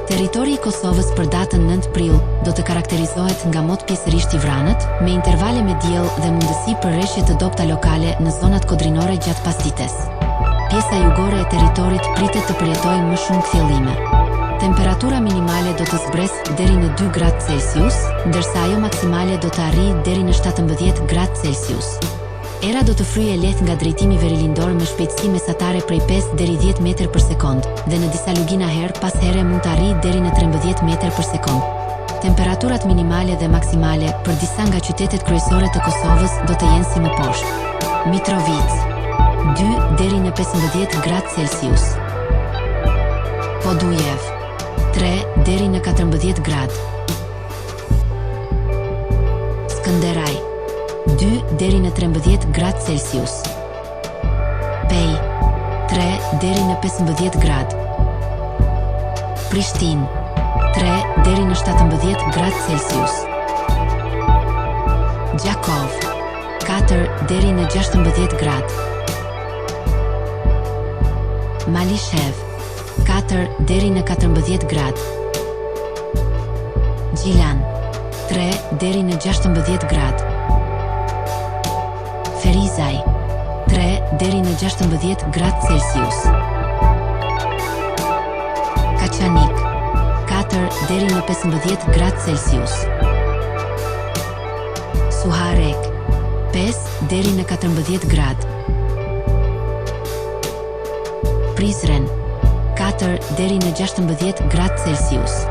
Territori i Kosovës për datën 9 prill do të karakterizohet nga mot pjesërisht i vranët, me intervale me diell dhe mundësi për rreshje të dobta lokale në zonat kodrinore gjatë pasdites. Pjesa jugore e territorit pritet të përjetojë më shumë kthjellime. Temperatura minimale do të zbresë deri në 2 gradë Celsius, ndërsa ajo maksimale do të arrijë deri në 17 gradë Celsius. Era do të fryjë lehtë nga drejtimi verilindor me shpejtësi mesatare prej 5 deri 10 metër për sekond, dhe në disa lugina herë pas here mund të arrijë deri në 13 metër për sekond. Temperaturat minimale dhe maksimale për disa nga qytetet kryesore të Kosovës do të jenë si më poshtë. Mitrovica 2 deri në 15 gradë Celsius. Podujev 3 deri në 14 gradë. Skënderaj 2 deri në 13 gradë Celsius. Pej 3 deri në 15 gradë. Prishtinë 3 deri në 17 gradë Celsius. Gjakov 4 deri në 16 gradë. Malishev 4 deri në 14 gradë. Gjilan 3 deri në 16 gradë. Ferizaj 3 deri në 16 gradë Celsius. Kaçanik 4 deri në 15 gradë Celsius. Suharek 5 deri në 14 gradë. Prizren 4 deri në 16 gradë Celsius.